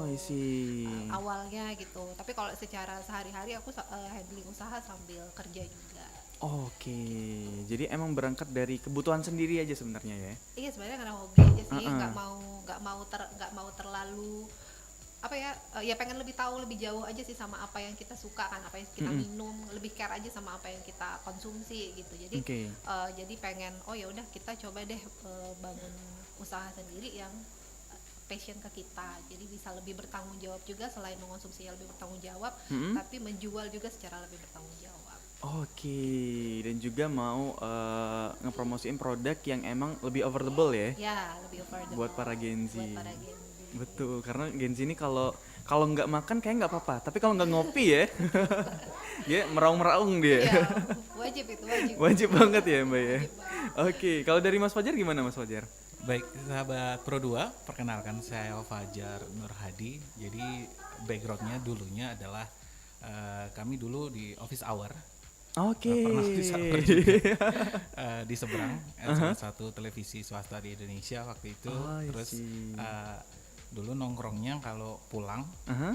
I see. awalnya gitu. Tapi kalau secara sehari-hari aku handling usaha sambil kerja juga. Oke, jadi emang berangkat dari kebutuhan sendiri aja sebenarnya ya. Iya sebenarnya karena hobi aja sih, Heeh. nggak mau terlalu apa ya, ya pengen lebih tahu lebih jauh aja sih sama apa yang kita suka kan, apa yang kita Mm-mm. minum, lebih care aja sama apa yang kita konsumsi gitu. Jadi Oke. jadi pengen oh ya udah kita coba deh bangun usaha sendiri yang passion ke kita, jadi bisa lebih bertanggung jawab juga, selain mengonsumsi yang lebih bertanggung jawab Mm-mm. tapi menjual juga secara lebih bertanggung jawab. Oke, dan juga mau ngepromosiin produk yang emang lebih affordable ya Ya lebih buat affordable para Gen Z. buat para Gen Z. Betul, karena Gen Z ini kalau kalau nggak makan kayak nggak apa-apa, tapi kalau nggak ngopi ya, dia meraung-meraung dia. Iya, wajib itu wajib. Wajib banget ya Mbak ya. Wajib banget. Oke, kalau dari Mas Fajar gimana Mas Fajar? Baik, sahabat Pro 2, perkenalkan saya Fajar Nur Hadi. Jadi backgroundnya dulunya adalah kami dulu di office hour. Oke. Pernah office hour juga di seberang salah satu televisi swasta di Indonesia waktu itu. Oh, I Terus see. dulu nongkrongnya kalau pulang Aha.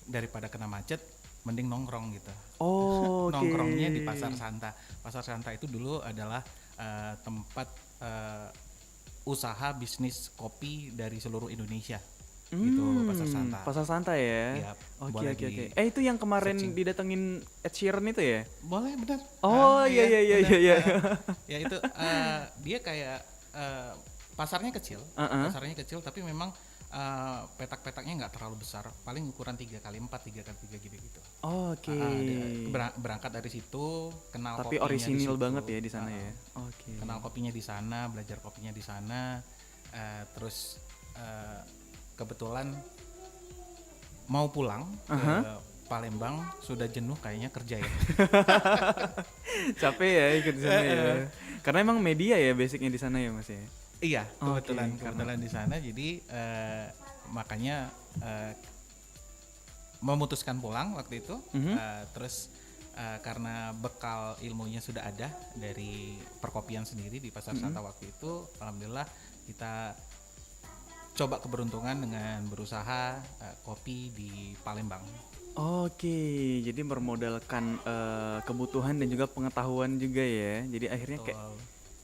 daripada kena macet, mending nongkrong gitu. Oh, oke. Nongkrongnya di Pasar Santa. Pasar Santa itu dulu adalah tempat usaha bisnis kopi dari seluruh Indonesia. Gitu Pasar Santa. Pasar Santa ya. Yap, Oke boleh oke oke. di Itu yang kemarin searching. didatengin Ed Sheeran itu ya? Boleh benar. Oh iya iya iya benar. iya. Ya itu dia kayak pasarnya kecil, Uh-uh. pasarnya kecil tapi memang petak-petaknya nggak terlalu besar, paling ukuran 3x4, 3x3 gitu-gitu. Oke. Berangkat dari situ, kenal Tapi kopinya di orisinil situ. banget ya di sana ya. Oke. Kenal kopinya di sana, belajar kopinya di sana, terus kebetulan mau pulang ke Palembang, sudah jenuh kayaknya kerja ya. Capek ya ikut di sana ya. Karena emang media ya basicnya di sana ya Mas ya. Iya, Oke, kebetulan di sana, jadi makanya memutuskan pulang waktu itu. Terus karena bekal ilmunya sudah ada dari perkopian sendiri di Pasar Santa waktu itu, alhamdulillah kita coba keberuntungan dengan berusaha kopi di Palembang. Oke, jadi bermodalkan kebutuhan dan juga pengetahuan juga ya. Jadi akhirnya kayak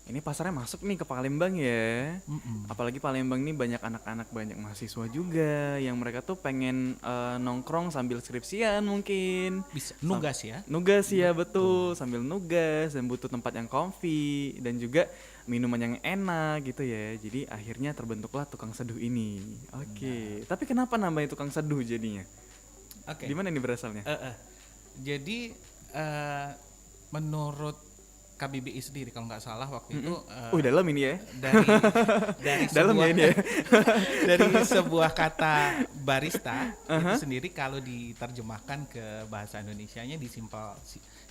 ini pasarnya masuk nih ke Palembang ya. Apalagi Palembang nih banyak anak-anak, banyak mahasiswa juga yang mereka tuh pengen nongkrong sambil skripsian mungkin. Bisa nugas ya. Nugas ya betul, sambil nugas dan butuh tempat yang comfy dan juga minuman yang enak gitu ya. Jadi akhirnya terbentuklah tukang seduh ini. Oke, tapi kenapa namanya tukang seduh jadinya? Oke. Di mana ini berasalnya? Jadi menurut KBBI sendiri kalau nggak salah waktu itu Dalam ini ya. dari Dalam ya sebuah ini ya. dari sebuah kata barista itu sendiri kalau diterjemahkan ke bahasa Indonesianya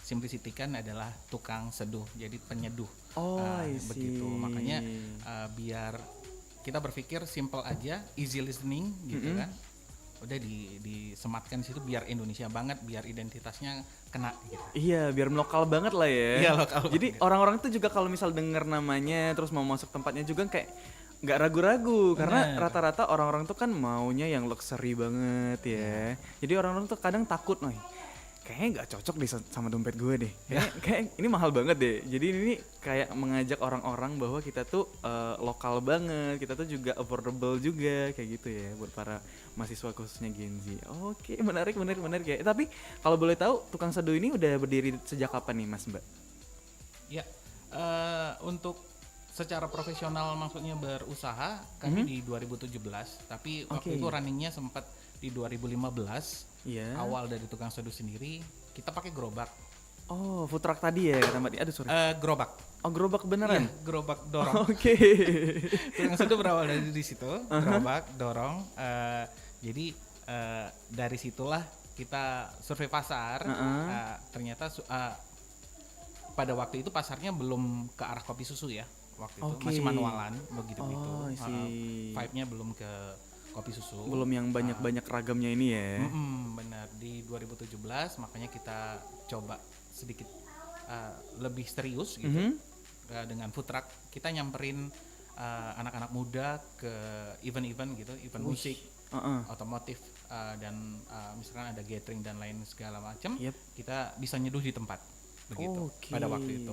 simplisitikan adalah tukang seduh, jadi penyeduh. Oh, I see. Begitu. Makanya biar kita berpikir simple aja, easy listening gitu kan. Udah disematkan di situ biar Indonesia banget, biar identitasnya kena gitu. Iya, biar lokal banget lah ya. Iya, lokal Jadi banget. orang-orang tuh juga kalau misal denger namanya terus mau masuk tempatnya juga kayak nggak ragu-ragu karena Bener. rata-rata orang-orang tuh kan maunya yang luxury banget ya. Jadi orang-orang tuh kadang takut nih. Kayaknya nggak cocok deh sama dompet gue deh. Kayak ini mahal banget deh. Jadi ini kayak mengajak orang-orang bahwa kita tuh lokal banget, kita tuh juga affordable juga kayak gitu ya buat para mahasiswa khususnya Gen Z. Oke, menarik ya. Tapi kalau boleh tahu tukang seduh ini udah berdiri sejak kapan nih Mas Mbak? Ya, untuk secara profesional maksudnya berusaha kami di 2017, tapi waktu itu runningnya sempat di 2015. Iya. Awal dari tukang seduh sendiri kita pakai gerobak. Oh, food truck tadi ya kata Mbak. Aduh sorry. Gerobak. Oh, gerobak beneran? Iya, gerobak dorong. Oke. Tukang seduh berawal dari di situ, gerobak dorong. Jadi dari situlah kita survei pasar. Ternyata pada waktu itu pasarnya belum ke arah kopi susu ya. Waktu itu masih manualan begitu. Vibe-nya belum ke kopi susu. Belum yang banyak-banyak ragamnya ini ya. Benar, di 2017 makanya kita coba sedikit lebih serius gitu. Dengan food truck kita nyamperin anak-anak muda ke event-event gitu, event musik. otomotif dan misalkan ada gathering dan lain segala macam, Yep. kita bisa nyeduh di tempat begitu Oke. pada waktu itu.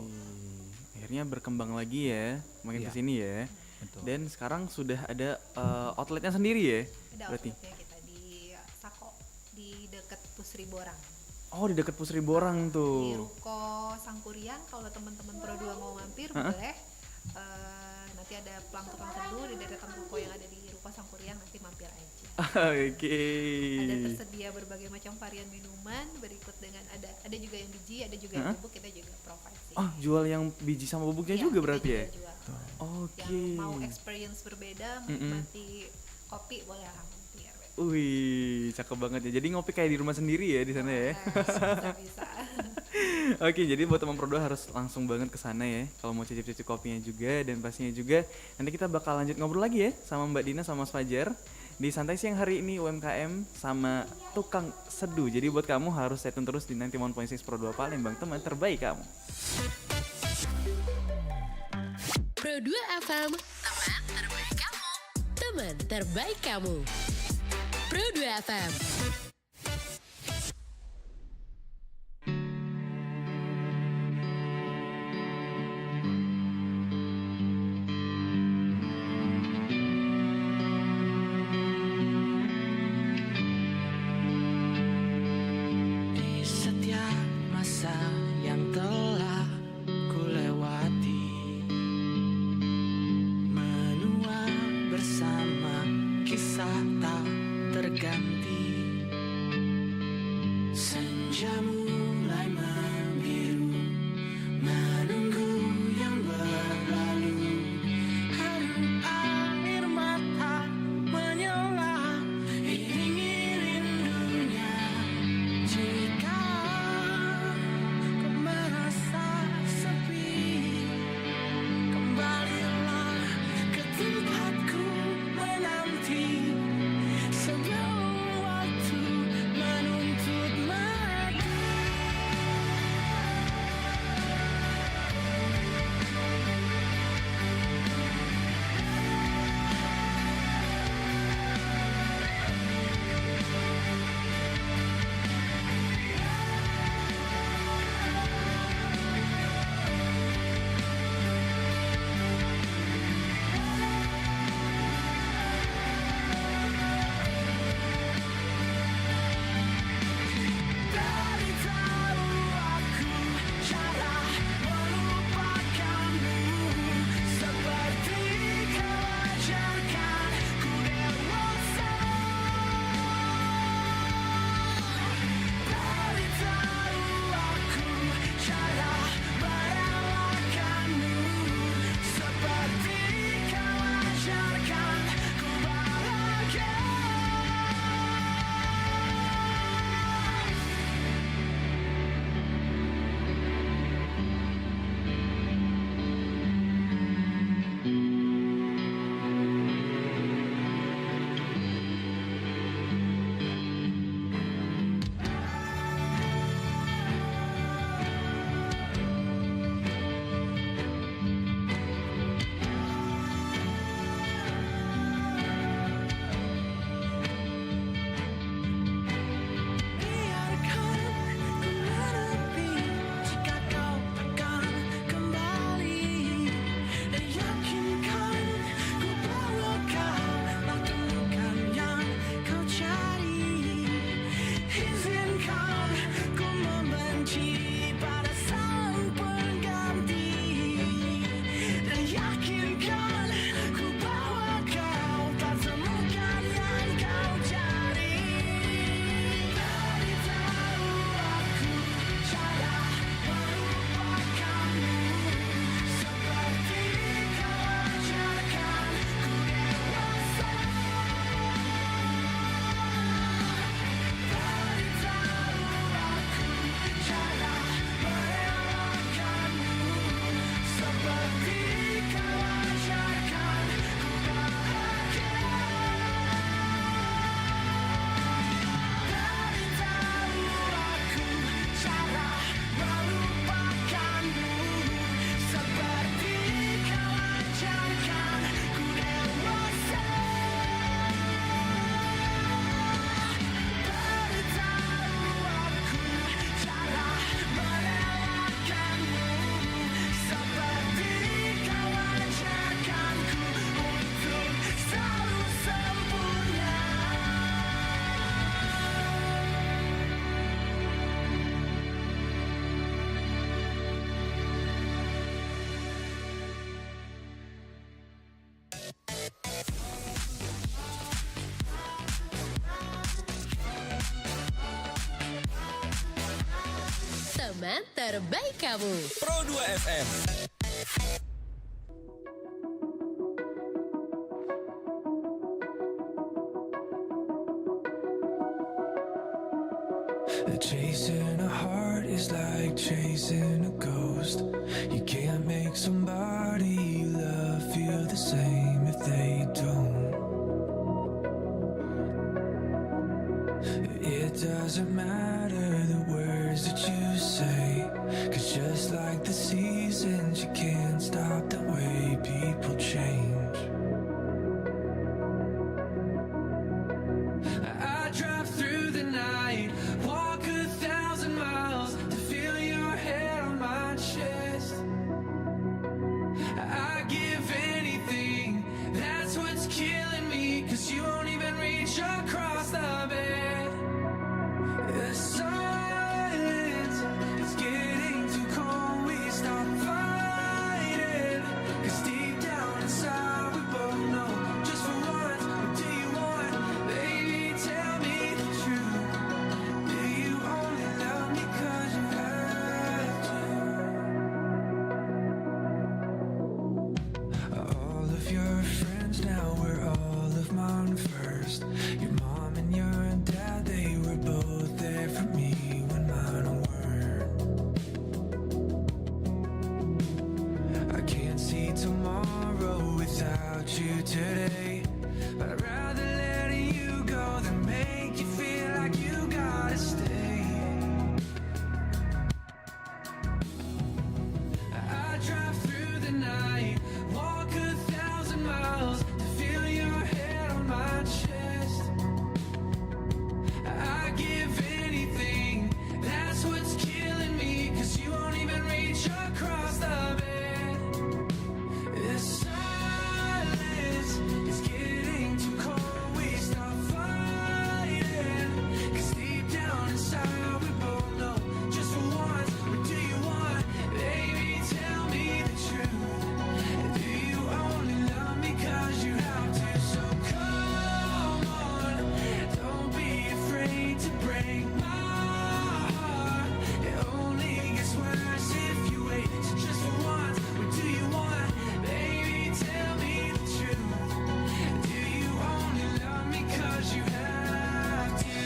Akhirnya berkembang lagi ya, makin Iya. kesini ya. Betul. Dan sekarang sudah ada outletnya sendiri ya, Ada berarti. outletnya kita di Sako, di dekat Pusri Borang. Oh, di dekat Pusri Borang Di tuh. Ruko Sangkuriang, kalau teman-teman Pro 2 mau mampir boleh. Nanti ada pelang tukang seduh di deretan ruko yang ada di Ruko Sangkuriang, nanti mampir aja. Oke. Ada tersedia berbagai macam varian minuman, berikut dengan ada juga yang biji, ada juga yang bubuk, kita juga provide sih. Oh, jual yang biji sama bubuknya Iya, juga kita berarti ya? juga jual. Oke. Yang mau experience berbeda, menikmati kopi, boleh mampir. Wih, cakep banget ya. Jadi ngopi kayak di rumah sendiri ya di sana ya. Bisa. Oke, jadi buat teman Pro2 harus langsung banget ke sana ya. Kalau mau cicip-cicip kopinya juga dan pastinya juga nanti kita bakal lanjut ngobrol lagi ya sama Mbak Dina sama Mas Fajar di Santai Siang hari ini UMKM sama tukang seduh. Jadi buat kamu harus stay tune terus di 91.6 Pro2 Palembang, teman terbaik kamu. Pro 2 FM, teman terbaik kamu. Teman terbaik kamu. Pro 2 FM. Di setiap masa yang telah ku lewati, menua bersama kisah tak terganti. teman terbaik kamu. Pro 2 FM. Chasing a heart is like chasing a ghost. You can't make somebody you love feel the same if they don't. It doesn't matter the words that you say, 'cause just like the seasons, you can't stop the way people change. I drive through the night, walk 1,000 miles to feel your head on my chest. I give anything, that's what's killing me, 'cause you won't even reach across the bed. The silence is getting too cold, we stop fighting, 'cause deep down inside we both know, just for once, what do you want? Baby, tell me the truth. Do you only love me 'cause you have to? All of your friends now were all of mine first. Your mom and your dad, they were both there for me when mine weren't. I can't see tomorrow without you today, but I'd rather let you go than make you feel like you gotta stay. I drive through the night, walk 1,000 miles to feel your head on my chest. I give anything, that's what's killing me, 'cause you won't even reach across the bed. This silence is getting too cold, we stop fighting, 'cause deep down inside we both know, just for once, what do you want? Baby, tell me the truth. Do you only love me 'cause you have to? So come on, don't be afraid to break my heart. It only gets worse if you wait. So just for once, what do you want? Baby, tell me the truth. Do you only love me 'cause you have to?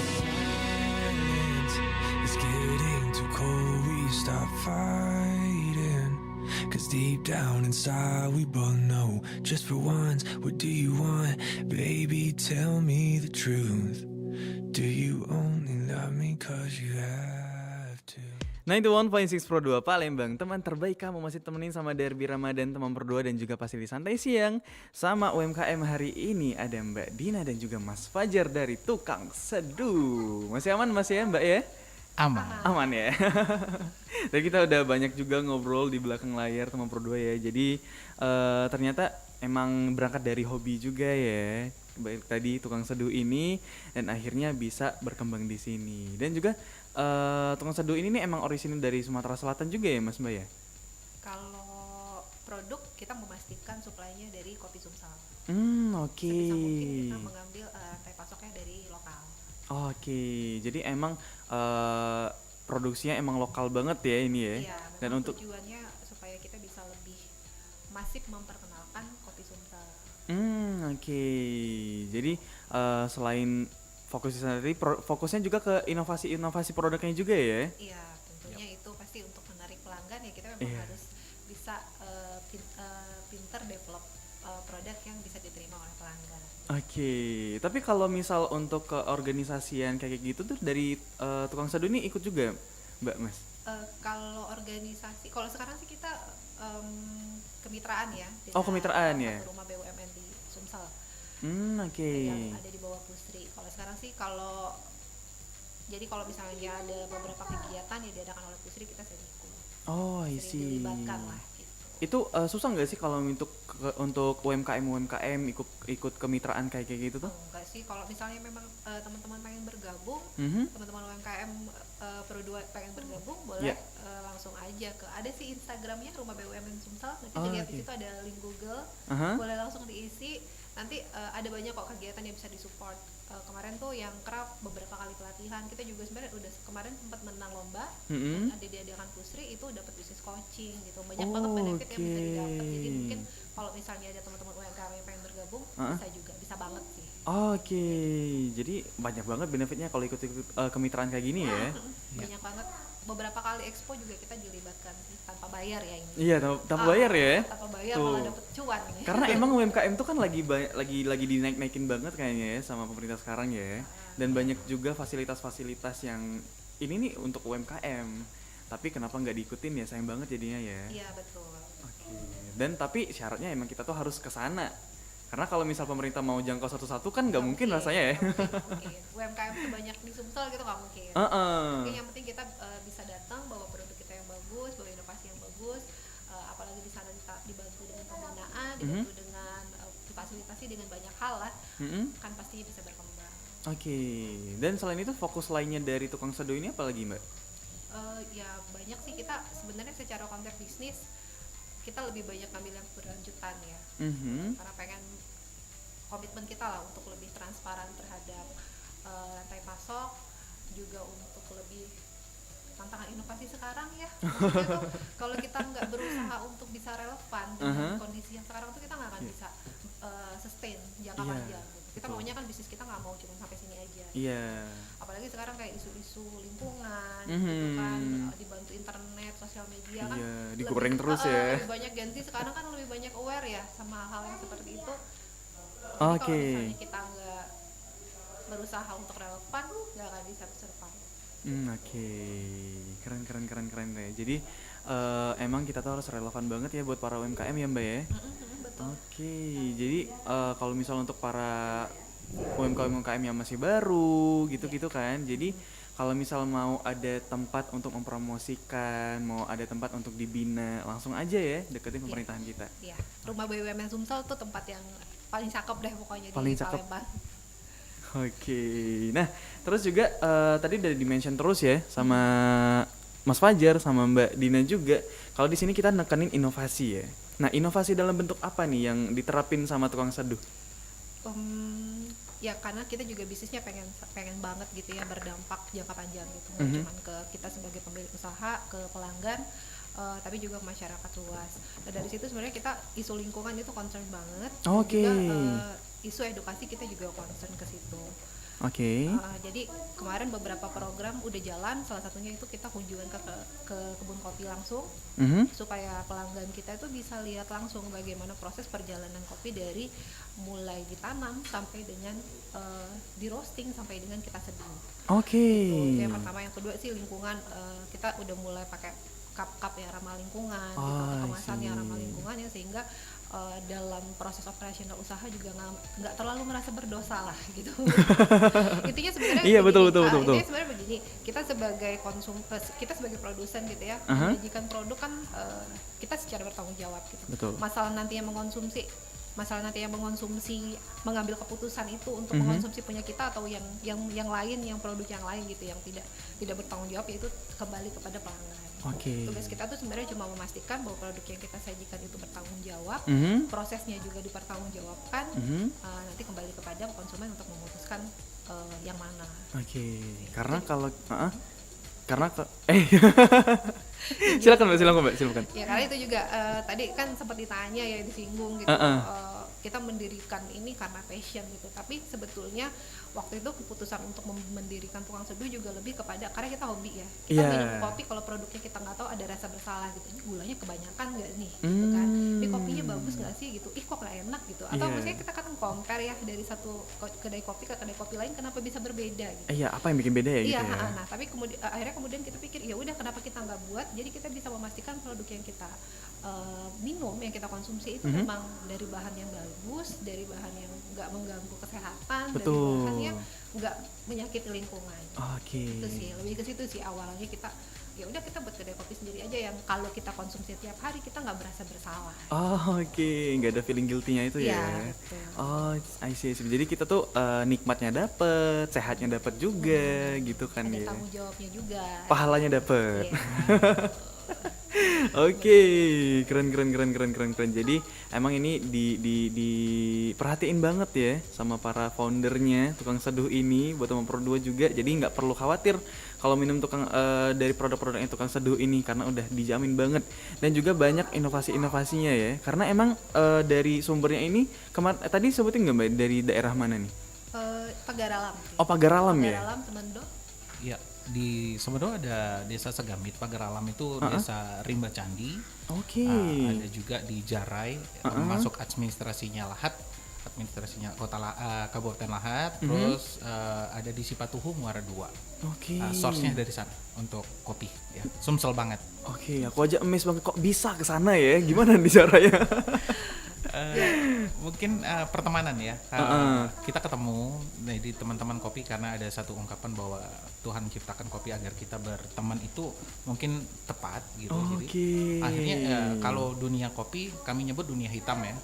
Silence is getting too cold, we stop fighting, 'cause deep down inside we both know, just for once, what do you want? Baby, tell me the truth. Do you only love me 'cause you have to? 91.6 Pro 2 Palembang, teman terbaik kamu masih temenin sama Derby Ramadan, teman Pro 2 dan juga pasti di santai siang sama UMKM hari ini ada Mbak Dina dan juga Mas Fajar dari Tukang Seduh. Masih aman Mas ya Mbak ya? Aman. Aman ya. Tadi kita udah banyak juga ngobrol di belakang layar teman Pro 2 ya. Jadi ternyata emang berangkat dari hobi juga ya. Baik tadi Tukang Seduh ini dan akhirnya bisa berkembang di sini. Dan juga Tukang Seduh ini nih emang orisinil dari Sumatera Selatan juga ya Mas Mbak ya? Kalau produk kita memastikan suplainya dari kopi Sumsel. Oke. Sebisa mungkin kita mengambil rantai pasoknya dari lokal. Oke, jadi emang produksinya emang lokal banget ya ini ya. Iya, Dan memang untuk tujuannya supaya kita bisa lebih mass asik memperkenalkan kopi Sumsel. Oke. Jadi selain fokusnya tadi, fokusnya juga ke inovasi produknya juga ya. Iya, tentunya itu pasti untuk menarik pelanggan ya kita memang Iya. harus bisa pinter develop produk yang bisa diterima oleh pelanggan. Oke, tapi kalau misal untuk keorganisasian kayak gitu tuh dari tukang seduh ini ikut juga, Mbak Mas? Kalau organisasi, kalau sekarang sih kita kemitraan ya. Oh, kemitraan salah ya? satu rumah BUMN di Sumsel Oke. yang ada di bawah Pusri. Kalau sekarang sih jadi kalau misalnya ada beberapa kegiatan yang diadakan oleh Pusri kita sering ikut. Oh, I Sering see. dilibatkan lah gitu. Itu susah nggak sih kalau untuk UMKM ikut kemitraan kayak gitu tuh? Enggak sih, kalau misalnya memang teman-teman pengen bergabung, Mhm. teman-teman UMKM Pro 2 pengen bergabung, boleh Iya. langsung aja ada sih Instagramnya Rumah BUMN Sumsel, nanti Oh, dilihat oke. di situ ada link Google, Aha. boleh langsung diisi. Nanti ada banyak kok kegiatan yang bisa disupport. Kemarin tuh yang kerap beberapa kali pelatihan, kita juga sebenarnya udah kemarin sempat menang lomba, Mhm. ada diadakan Pusri itu dapat bisnis coaching gitu, banyak Oh, banget benefit yang bisa oke. didapat. Jadi mungkin kalau misalnya ada teman-teman UMKM yang pengen bergabung, bisa banget sih. Oke, jadi banyak banget benefitnya kalau ikut kemitraan kayak gini ya. Banyak banget, beberapa kali expo juga kita dilibatkan sih tanpa bayar ya ini. Iya, tanpa bayar ya. Tanpa bayar Tuh. malah dapet cuan nih. Karena emang UMKM tuh kan lagi dinaik-naikin banget kayaknya ya sama pemerintah sekarang ya. Dan banyak juga fasilitas-fasilitas yang ini nih untuk UMKM. Tapi kenapa nggak diikutin ya, sayang banget jadinya ya. Iya betul. Oke. Dan tapi syaratnya emang kita tuh harus ke sana. Karena kalau misal pemerintah mau jangkau satu-satu kan nggak mungkin rasanya ya. Nggak mungkin. UMKM sebanyak di Sumsel gitu nggak mungkin. Heeh. Oke, yang penting kita bisa datang bawa produk kita yang bagus, bawa inovasi yang bagus, apalagi di sana dibantu dengan pembinaan, dibantu dengan difasilitasi dengan banyak hal lah, Mm-mm. kan pastinya bisa berkembang. Oke. Dan selain itu fokus lainnya dari tukang seduh ini apa lagi, Mbak? Ya banyak sih, kita sebenarnya secara konsep bisnis kita lebih banyak ngambil yang berlanjutan ya, Mhm. karena pengen komitmen kita lah untuk lebih transparan terhadap rantai pasok, juga untuk lebih tantangan inovasi sekarang ya. Maksudnya tuh kalau kita nggak berusaha untuk bisa relevan dengan kondisi yang sekarang tuh kita nggak akan bisa sustain jangka Iya, panjang gitu. Kita betul. maunya kan bisnis kita nggak mau cuma sampai sini aja. Iya. Apalagi sekarang kayak isu-isu lingkungan Mhm. gitu kan, dibantu internet, sosial media kan Iya, digoreng terus ya. lebih banyak Gen Z sekarang kan lebih banyak aware ya sama hal yang seperti itu. Jadi Oke. kalau misalnya kita nggak berusaha untuk relevan, nggak akan bisa survive. Oke. Keren deh. Jadi emang kita tuh harus relevan banget ya buat para UMKM ya, Mbak ya. Betul. Oke. Jadi kalau misal untuk para UMKM yang masih baru gitu-gitu kan. Jadi kalau misal mau ada tempat untuk mempromosikan, mau ada tempat untuk dibina, langsung aja ya deketin pemerintahan kita. Iya, Rumah BUMN Sumsel tuh tempat yang paling cakep deh pokoknya Paling di cakep. Palembang. Oke, nah terus juga tadi udah di-mention terus ya sama Mas Fajar sama Mbak Dina juga. Kalau di sini kita nekenin inovasi ya. Nah inovasi dalam bentuk apa nih yang diterapin sama tukang seduh? Ya karena kita juga bisnisnya pengen banget gitu ya berdampak jangka panjang gitu, nggak cuma ke kita sebagai pemilik usaha, ke pelanggan, tapi juga ke masyarakat luas. Nah dari situ sebenarnya kita isu lingkungan itu concern banget. Dan Oke. juga isu edukasi kita juga concern ke situ. Oke. Jadi kemarin beberapa program udah jalan, salah satunya itu kita kunjungan ke kebun kopi langsung, Mhm. supaya pelanggan kita itu bisa lihat langsung bagaimana proses perjalanan kopi dari mulai ditanam sampai dengan di roasting sampai dengan kita seduh. Oke. Itu yang pertama. Yang kedua sih lingkungan, kita udah mulai pakai cup-cup yang ramah lingkungan, gitu, I kemasan yang ramah see. lingkungan ya, sehingga dalam proses operasional usaha juga nggak terlalu merasa berdosa lah gitu. Intinya sebenarnya Iya, begini, betul. intinya sebenarnya begini, kita sebagai produsen gitu ya, menyajikan produk kan kita secara bertanggung jawab gitu. Betul. Masalah nanti yang mengonsumsi mengambil keputusan itu untuk mengonsumsi punya kita atau yang lain, yang produk yang lain gitu yang tidak bertanggung jawab, yaitu kembali kepada pelanggan. Oke. Tugas kita tuh sebenarnya cuma memastikan bahwa produk yang kita sajikan itu bertanggung jawab, Mhm. prosesnya juga dipertanggungjawabkan, Mhm. nanti kembali kepada konsumen untuk memutuskan yang mana. Oke. Karena kalau Karena silakan Mbak. Ya karena itu juga tadi kan sempat ditanya ya, disinggung gitu. Kita mendirikan ini karena passion gitu, tapi sebetulnya waktu itu keputusan untuk mendirikan tukang seduh juga lebih kepada karena kita hobi ya. Kita minum kopi kalau produknya kita nggak tahu, ada rasa bersalah gitu. Ini gulanya kebanyakan nggak nih, gitu kan? Ini kopinya bagus nggak sih gitu? Ih kok nggak enak gitu? Atau misalnya kita kan compare ya dari satu kedai kopi ke kedai kopi lain, kenapa bisa berbeda gitu? Iya, apa yang bikin beda ya gitu Iya, ya? nah tapi kemudian kita pikir ya udah kenapa kita nggak buat, jadi kita bisa memastikan produk yang kita minum, yang kita konsumsi itu memang dari bahan yang bagus, dari bahan yang nggak mengganggu kesehatan, dari bahan yang nggak menyakiti lingkungan. Oke. Itu sih lebih ke situ sih awalnya kita ya udah kita buat kedai kopi sendiri aja yang kalau kita konsumsi tiap hari kita nggak merasa bersalah. Oke, nggak ada feeling guilty-nya itu ya. Betul. Oh, I see. Jadi kita tuh nikmatnya dapet, sehatnya dapet juga gitu kan Ada ya. tanggung jawabnya juga. Pahalanya dapet. Iya. Oke, keren. Jadi emang ini diperhatiin banget ya sama para foundernya tukang seduh ini buat teman Pro 2 juga. Jadi nggak perlu khawatir kalau minum dari produk-produk yang tukang seduh ini karena udah dijamin banget. Dan juga banyak inovasi-inovasinya ya. Karena emang dari sumbernya ini tadi sebutin nggak Mbak dari daerah mana nih? Pagaralam sih. Oh, Pagaralam ya. Pagaralam, Temendo. Ya, di Semedo ada desa Segamit, Pagaralam itu desa Rimba Candi. Oke. Ada juga di Jarai, masuk administrasinya Lahat, administrasinya Kabupaten Lahat. Terus ada di Sipatuhu Muara II. Oke. Source-nya dari sana untuk kopi, ya. Sumsel banget. Oke, aku aja emes banget kok bisa ke sana ya. Gimana di caranya? Mungkin pertemanan ya. Kita ketemu di teman-teman kopi karena ada satu ungkapan bahwa Tuhan ciptakan kopi agar kita berteman, itu mungkin tepat gitu. Jadi akhirnya kalau dunia kopi kami nyebut dunia hitam ya.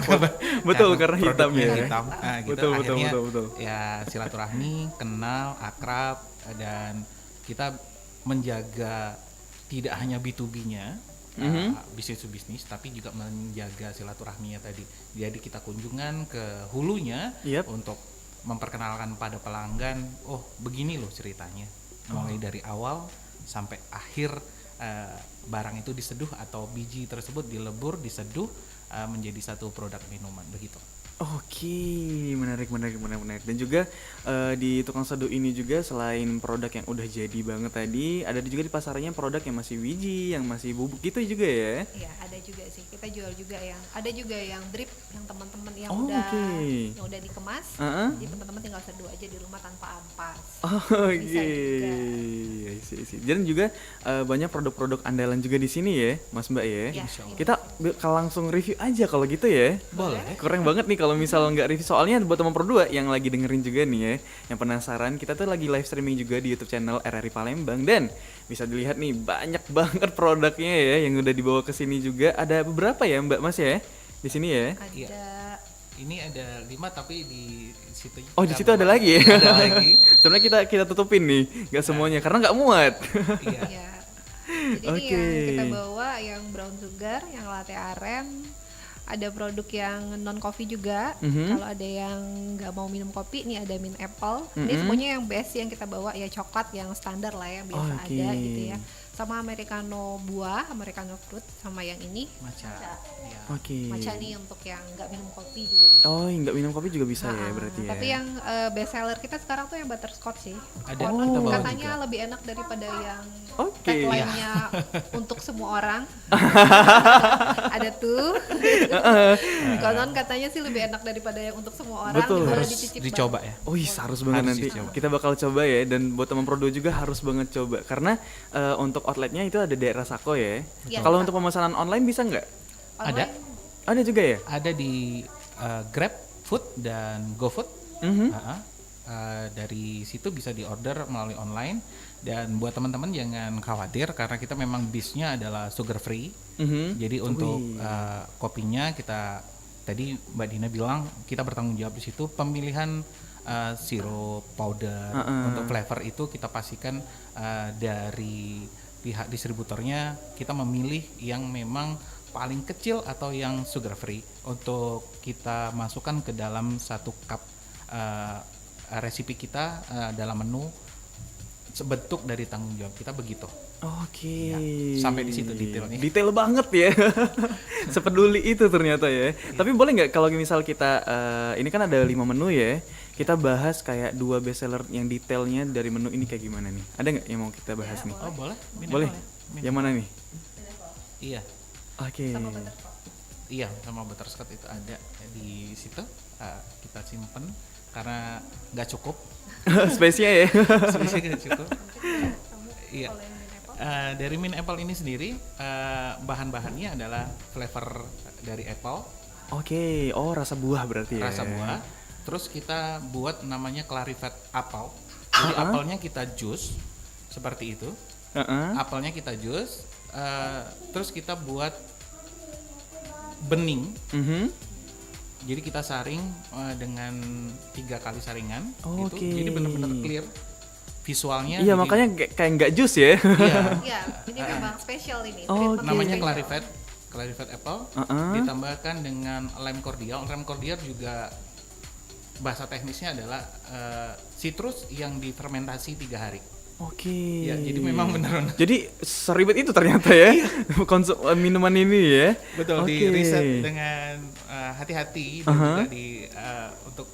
Karena hitam ya. Hitam. Nah, gitu. Betul. Ya silaturahmi, kenal, akrab, dan kita menjaga tidak hanya B2B-nya, bisnis to bisnis, tapi juga menjaga silaturahminya tadi. Jadi kita kunjungan ke hulunya untuk memperkenalkan pada pelanggan, oh begini loh ceritanya, mulai dari awal sampai akhir barang itu diseduh atau biji tersebut dilebur, diseduh menjadi satu produk minuman, begitu. Oke, menarik. Dan juga di tukang seduh ini juga selain produk yang udah jadi banget tadi, ada juga di pasarannya produk yang masih biji, yang masih bubuk gitu juga ya? Iya, ada juga sih. Kita jual juga ada juga yang drip, yang teman-teman yang yang udah dikemas. Jadi teman-teman tinggal seduh aja di rumah tanpa ampas. Oke. Dan juga banyak produk-produk andalan juga di sini ya, Mas Mbak ya. Kita langsung review aja kalau gitu ya. Boleh. Keren banget nih kalau misal nggak review, soalnya buat teman Pro 2 yang lagi dengerin juga nih ya, yang penasaran, kita tuh lagi live streaming juga di YouTube channel RRI Palembang, dan bisa dilihat nih banyak banget produknya ya yang udah dibawa ke sini juga. Ada beberapa ya Mbak Mas ya di sini ya? Ada. Ini ada 5 tapi di situ. Oh, di situ ada lagi ya? Ada lagi. Sebenarnya kita tutupin nih, nggak semuanya karena nggak muat. Iya. Iya. Jadi ini yang kita bawa yang brown sugar, yang latte aren. Ada produk yang non coffee juga. Kalau ada yang nggak mau minum kopi, nih ada mint apple. Ini semuanya yang best yang kita bawa ya, coklat yang standar lah yang biasa ada gitu ya. Sama americano buah, americano fruit, sama yang ini Matcha. Ya. matcha nih untuk yang nggak minum kopi juga bisa. Oh, nggak minum kopi juga bisa ya berarti ya. Tapi yang best seller kita sekarang tuh yang butterscotch sih. Ada Konon kita bawa katanya juga. lebih enak daripada yang Oke. tagline-nya untuk semua orang. Ada tuh. Konon katanya sih lebih enak daripada yang untuk semua orang. Betul. Boleh Harus dicicip dicoba banget. ya. Oh, harus banget Harus nanti. dicoba. Kita bakal coba ya, dan buat teman Pro 2 juga harus banget coba karena untuk outletnya itu ada daerah Sako ya. Iya. Kalau untuk pemesanan online bisa nggak? Ada. Ada juga ya? Ada di Grab Food dan GoFood. Dari situ bisa diorder melalui online, dan buat teman-teman jangan khawatir karena kita memang bisnya adalah sugar free. Jadi untuk kopinya kita tadi Mbak Dina bilang kita bertanggung jawab di situ, pemilihan sirup, powder untuk flavor itu kita pastikan dari pihak distributornya, kita memilih yang memang paling kecil atau yang sugar free untuk kita masukkan ke dalam satu cup resipi kita dalam menu sebentuk dari tanggung jawab kita begitu. Oke. Ya, sampai di situ detailnya. Detail banget ya. Sepeduli itu ternyata ya. Tapi boleh nggak kalau misal kita ini kan ada 5 menu ya. Kita bahas kayak 2 bestseller yang detailnya dari menu ini kayak gimana nih? Ada nggak yang mau kita bahas nih? Oh boleh? Boleh. Yang mana nih? Iya. Oke. Sama butterscotch. Iya, sama butterscotch itu ada di situ. Kita simpen karena nggak cukup. Space-nya ya. Spesialnya nggak cukup. Kamu Iya. kalau yang mint apple? Dari mint apple ini sendiri bahan-bahannya adalah flavor dari apple, Oke. Oh, rasa buah berarti ya. rasa buah. Terus kita buat namanya clarified apple. Jadi apelnya kita jus seperti itu. Heeh. Apelnya kita jus. Terus kita buat bening. Mhm. Jadi kita saring dengan 3 kali saringan. Oke. Gitu. Jadi benar-benar clear visualnya. Iya, jadi- makanya kayak nggak jus ya. Iya. Iya, ini memang spesial ini. Oh, treatment Namanya spesial. clarified apple. Heeh. Ditambahkan dengan lime cordial. Lime cordial juga bahasa teknisnya adalah citrus yang difermentasi 3 hari. Oke. Ya, jadi memang benar-benar. Jadi seribet itu ternyata ya konsum minuman ini ya. Betul, Oke. di riset dengan hati-hati dan juga di untuk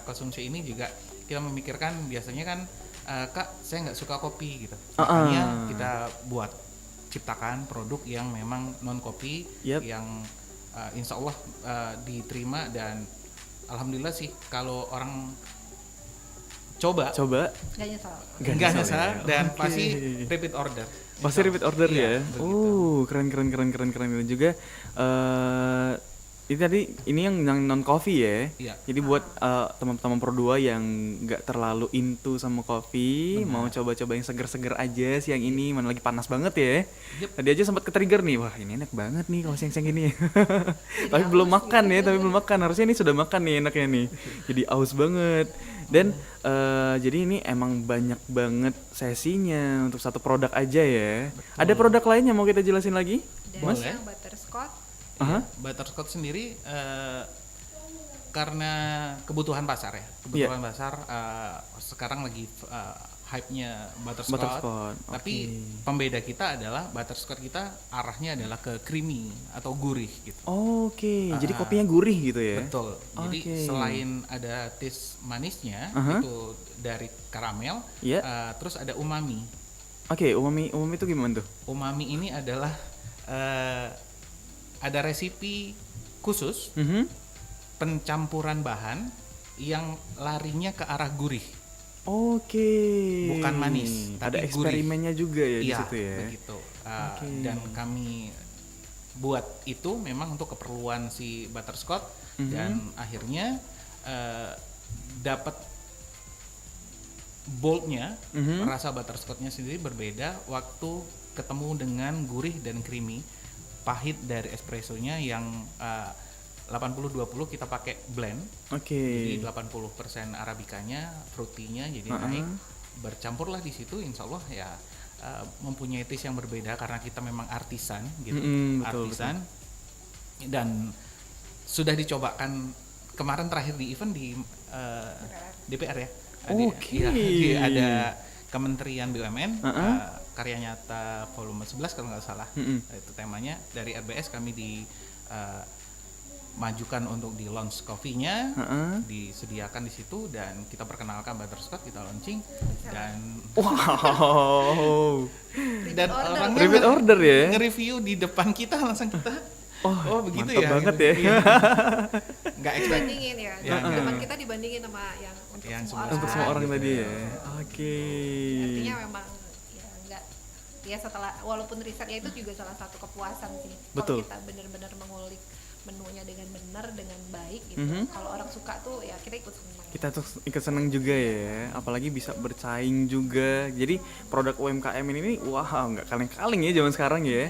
konsumsi ini juga kita memikirkan biasanya kan Kak saya nggak suka kopi gitu, makanya kita buat ciptakan produk yang memang non kopi Yep. yang insya Allah diterima dan alhamdulillah sih kalau orang coba Nggak nyesal. nggak nyesal ya. dan Oke. pasti repeat order. Pasti repeat order Iya, ya. begitu. Keren dan juga ini tadi ini yang non coffee ya. Iya. Jadi buat teman-teman Pro 2 yang nggak terlalu into sama kopi, mau coba-coba yang seger-seger aja siang ini, mana lagi panas banget ya. Yep. Tadi aja sempat ke-trigger nih, wah ini enak banget nih kalau siang-siang ini. Tapi belum makan ya, tapi belum makan. Harusnya ini sudah makan nih enaknya nih. Jadi aus banget. Dan jadi ini emang banyak banget sesinya untuk satu produk aja ya. Ada produk lain yang mau kita jelasin lagi? Dan Boleh. yang butterscotch. Aha. Butterscotch sendiri karena kebutuhan pasar ya. Kebutuhan pasar sekarang lagi hype-nya butterscotch. Butterscotch, Tapi oke. pembeda kita adalah butterscotch kita arahnya adalah ke creamy atau gurih gitu. Oke, jadi kopinya gurih gitu ya? Betul. Jadi Oke. selain ada taste manisnya Aha. itu dari karamel, Iya. terus ada umami. Oke, umami itu gimana tuh? Umami ini adalah ada resipi khusus Mhm. pencampuran bahan yang larinya ke arah gurih. Oke. Bukan manis, Ada tapi eksperimennya juga ya di Iya, situ ya. begitu. Oke. Dan kami buat itu memang untuk keperluan si butterscotch dan akhirnya dapat boldnya rasa butterscotchnya sendiri berbeda waktu ketemu dengan gurih dan creamy. Pahit dari espressonya yang 80-20 kita pakai blend. Oke. Jadi 80% arabikanya, fruitynya jadi naik. Bercampurlah di situ insya Allah ya mempunyai taste yang berbeda karena kita memang artisan gitu. Betul, Artisan. Dan sudah dicobakan kemarin terakhir di event di DPR ya. Oke. Ada Kementerian BUMN karya nyata volume 11 kalau nggak salah. Itu temanya dari RBS kami majukan untuk di launch coffee-nya, disediakan di situ dan kita perkenalkan butterscotch, kita launching dan Wow. dan order. orangnya Repeat order ya? nge-review di depan kita langsung kita oh begitu mantap ya banget gitu. ya. Iya. Nggak expect Dibandingin ya. Ya, Teman kita dibandingin sama yang untuk Yang semua semua orang. Untuk semua orang gitu. tadi ya. Oke. Artinya memang ya enggak ya setelah walaupun risetnya itu juga salah satu kepuasan sih. Betul. Kalau kita benar-benar mengulik menunya dengan benar dengan baik gitu. Kalau orang suka tuh ya kita ikut senang. Kita tuh ikut seneng juga ya, apalagi bisa bersaing juga. Jadi produk UMKM ini wah nggak kaleng-kaleng ya zaman sekarang ya.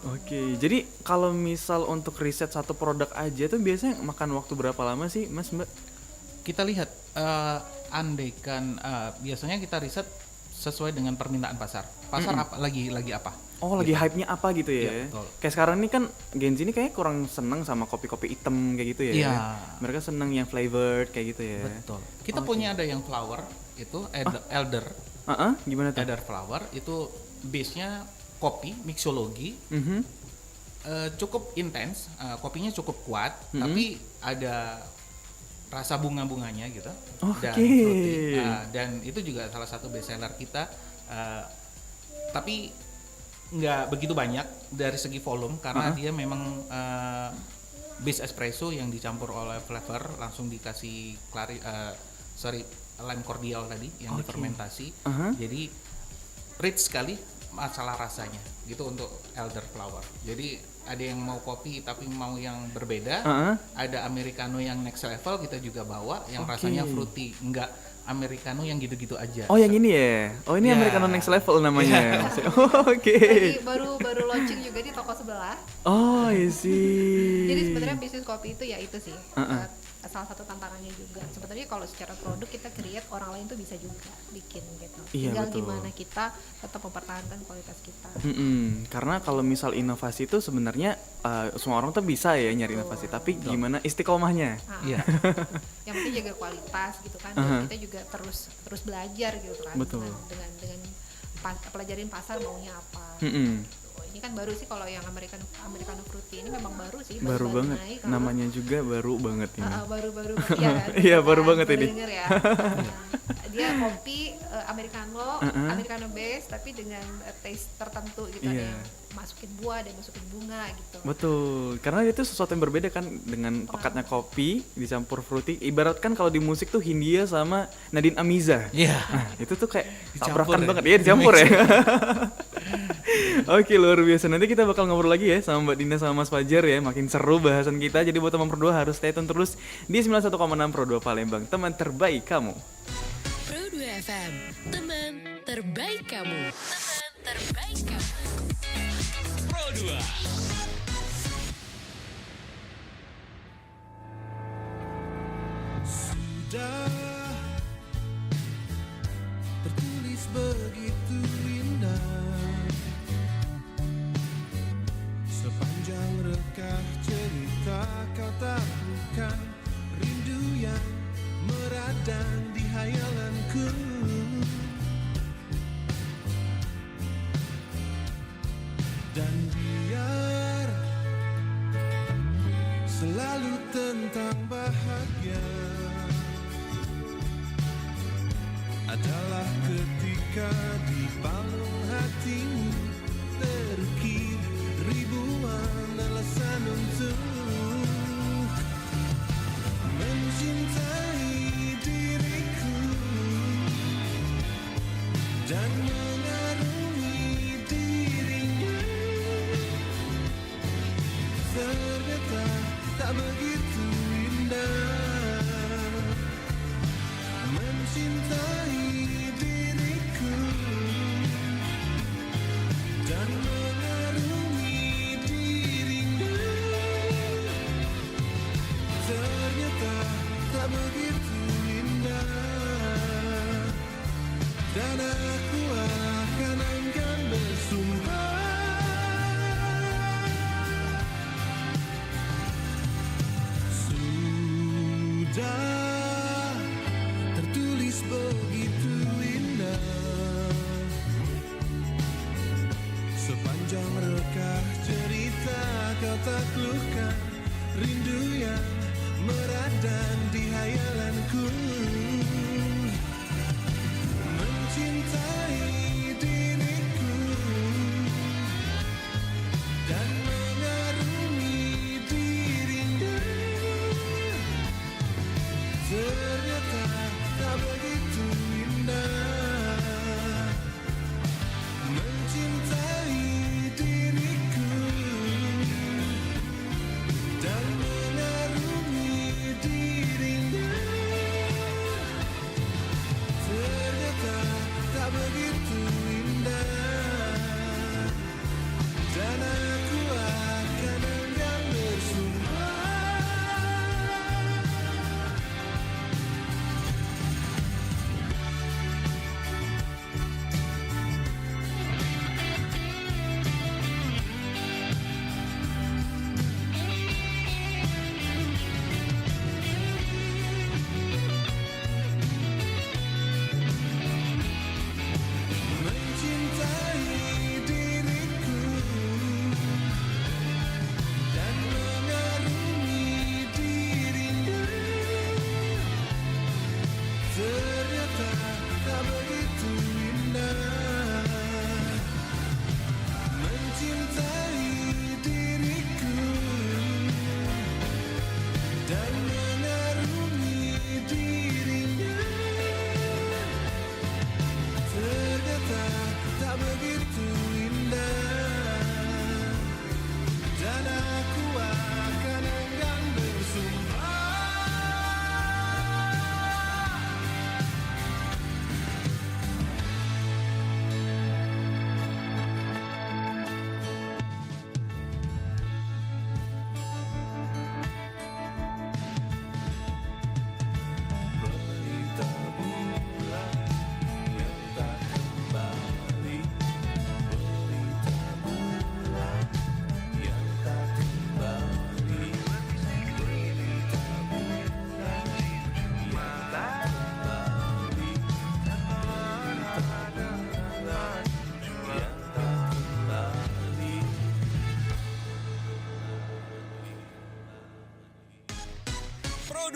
Oke, jadi kalau misal untuk riset satu produk aja tuh biasanya makan waktu berapa lama sih, Mas Mbak? kita lihat andaikan biasanya kita riset sesuai dengan permintaan pasar apa lagi apa. Oh, lagi hype-nya apa gitu ya? Iya, betul. Kayak sekarang ini kan Gen Z ini kayak kurang seneng sama kopi-kopi hitam kayak gitu ya. Iya. Mereka seneng yang flavored kayak gitu ya. Betul. Kita punya ada yang flower itu elder Gimana tuh? Elderflower itu base-nya kopi, mixologi, cukup intens, kopinya cukup kuat, tapi ada rasa bunga-bunganya gitu, dan Oke. fruity. Dan itu juga salah satu best seller kita, tapi nggak begitu banyak dari segi volume karena dia memang base espresso yang dicampur oleh flavor, langsung dikasih lime cordial tadi yang difermentasi, jadi rich sekali masalah rasanya gitu untuk elderflower. Jadi ada yang mau kopi tapi mau yang berbeda, ada americano yang next level kita juga bawa yang rasanya fruity, enggak americano yang gitu-gitu aja. Oh yang ini ya? Oh ini Ya. americano next level namanya. Oke. Tadi baru launching juga di toko sebelah. Oh I see. Jadi sebenarnya bisnis kopi itu ya itu sih salah satu tantangannya juga. Sebenarnya kalau secara produk kita create, orang lain tuh bisa juga bikin gitu. Iya, Tinggal betul. gimana kita tetap mempertahankan kualitas kita. Karena kalau misal inovasi itu sebenarnya semua orang tuh bisa ya nyari inovasi, tapi gimana istiqomahnya? Iya. Yang penting jaga kualitas gitu kan. Dan kita juga terus belajar gitu kan. Betul. Dengan pelajarin pasar maunya apa. Ini kan baru sih kalau yang americano fruity ini memang baru sih, Baru banget. naik, Namanya juga baru banget ini. baru ya kan? Iya, baru banget Baru ini. denger ya. Dia kopi americano base tapi dengan taste tertentu gitu, ada Iya. yang masukin buah, ada yang masukin bunga gitu. Betul, karena itu sesuatu yang berbeda kan dengan pekatnya kopi dicampur fruity. Ibarat kan kalau di musik tuh Hindia sama Nadine Amiza. Iya. Nah, itu tuh kayak Dicampur tabrakan ya? banget, iya dicampur ya. Oke, luar biasa. Nanti kita bakal ngobrol lagi ya sama Mbak Dina sama Mas Fajar ya. Makin seru bahasan kita. Jadi buat teman Pro 2 harus stay tune terus di 91,6 Pro 2 Palembang. Teman terbaik kamu. Pro 2 FM, teman terbaik kamu. Teman terbaik kamu. Sudah tertulis begitu indah sepanjang rekah cerita kau taklukkan rindu yang meradang di hayalanku. Dan biar selalu tentang bahagia adalah ketika di palung hatimu terukir ribuan alasan untuk mencintai diriku dan mengarungi dirinya. Ternyata tak begitu indah mencintai diriku dan mengarungi dirinya. Ternyata tak begitu indah, dan aku akan enggan bersumpah. Sudah tertulis begitu indah sepanjang rekah cerita kau taklukkan rindu yang meradang di hayalanku. Mencintai diriku dan mengarungi dirinya. Ternyata tak begitu indah mencintai diriku dan mengarungi dirinya.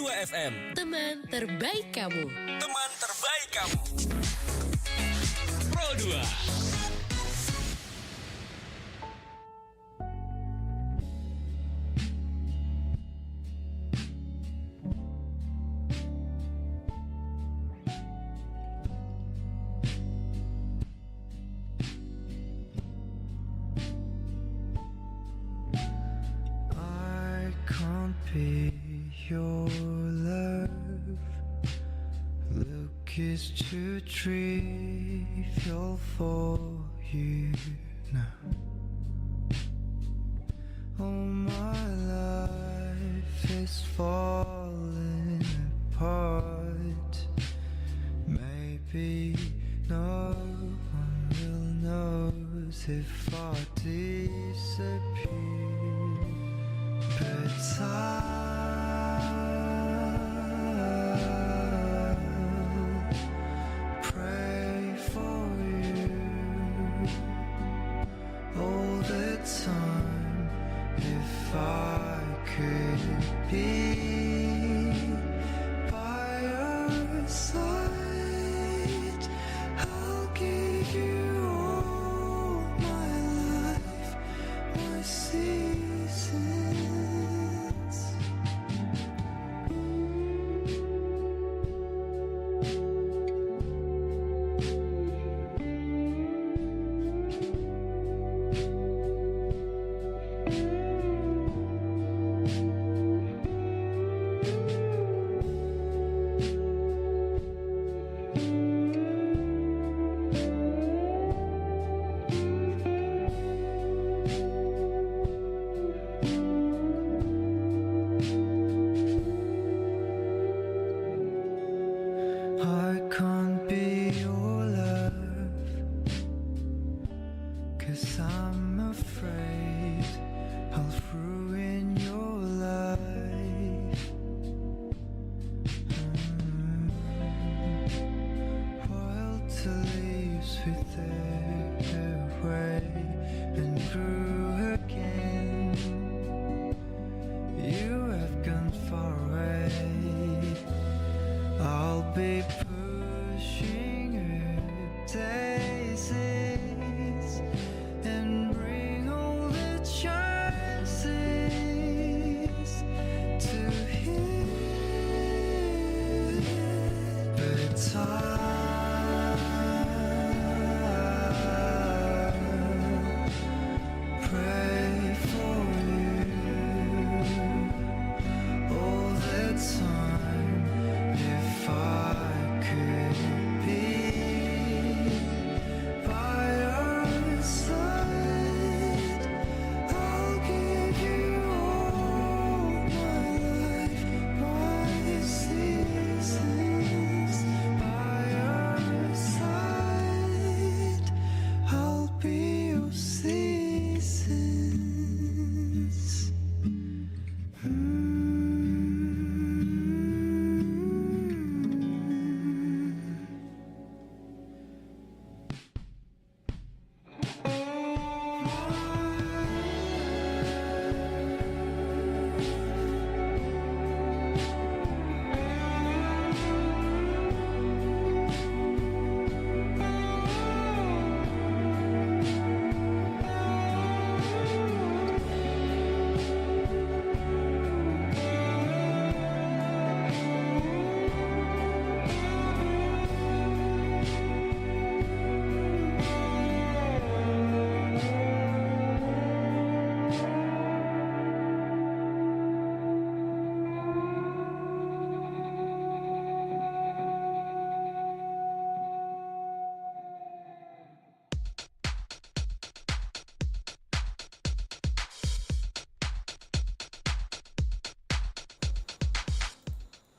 FM. Teman terbaik kamu. Teman terbaik kamu. Pro 2. I can't be your love. Look is too trivial for you now. Oh, my life is falling apart. Maybe no one will notice if I disappear. But I'll pray for you all the time. If I could be by your side, I'll give you all my life, my seasons. I can't be your love, 'cause I'm afraid I'll ruin your life. Wild to leaves wither away and grew again. You have gone far away. I'll be pushing up daisies and bring all the chances to heal. But I'll pray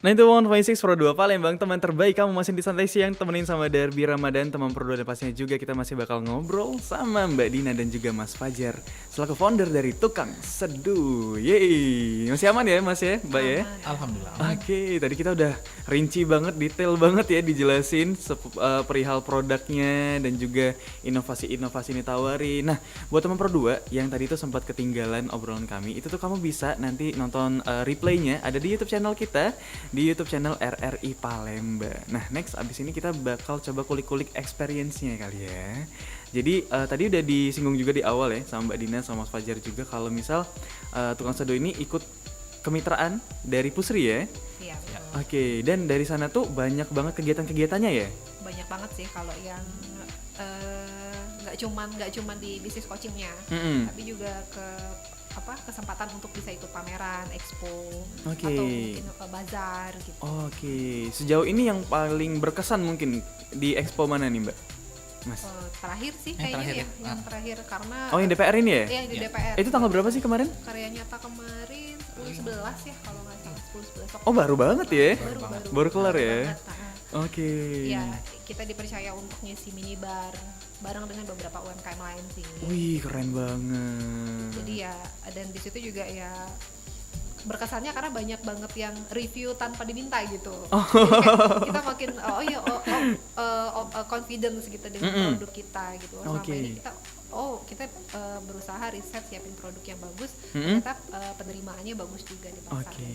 91.6 Pro 2 Palembang, teman terbaik kamu masih di santai siang, temenin sama Derby Ramadan, teman Pro 2, dan pastinya juga kita masih bakal ngobrol sama Mbak Dina dan juga Mas Fajar selaku founder dari Tukang Seduh. Yeay, masih aman ya Mas ya, Mbak ya? Alhamdulillah. Oke, tadi kita udah rinci banget, detail banget ya dijelasin perihal produknya dan juga inovasi-inovasi ini tawarin. Nah, buat teman Pro 2 yang tadi itu sempat ketinggalan obrolan kami, itu tuh kamu bisa nanti nonton replaynya ada di YouTube channel kita, di YouTube channel RRI Palembang. Nah, next abis ini kita bakal coba kulik-kulik experience-nya kali ya. Jadi tadi udah disinggung juga di awal ya sama Mbak Dina sama Mas Fajar juga kalau misal Tukang Seduh ini ikut kemitraan dari Pusri ya. Iya, betul. Oke, dan dari sana tuh banyak banget kegiatan-kegiatannya ya? Banyak banget sih kalau yang nggak cuman di bisnis coachingnya, Mm-mm. tapi juga kesempatan untuk bisa ikut pameran, expo, Oke. atau mungkin bazar gitu. Oke, sejauh ini yang paling berkesan mungkin di expo mana nih Mbak? Mas? Terakhir sih Yang kayaknya terakhir ya, ya? yang terakhir karena Oh, yang DPR ini ya? iya, di Iya. DPR. Itu tanggal berapa sih kemarin? Karya nyata kemarin 10-11 ya kalau nggak salah, 10-11 Oktober. Oh, baru banget ya? Baru kelar baru ya? banget, Oke. Ya, kita dipercaya untuk ngisi minibar bareng dengan beberapa UMKM lain sih. Wih, keren banget. Jadi ya, dan di situ juga ya berkesannya karena banyak banget yang review tanpa diminta gitu. Jadi kayak kita makin confidence gitu dengan produk kita gitu. Selama Oke. ini kita berusaha riset siapin produk yang bagus, Mm-mm. ternyata penerimaannya bagus juga di pasar. Oke.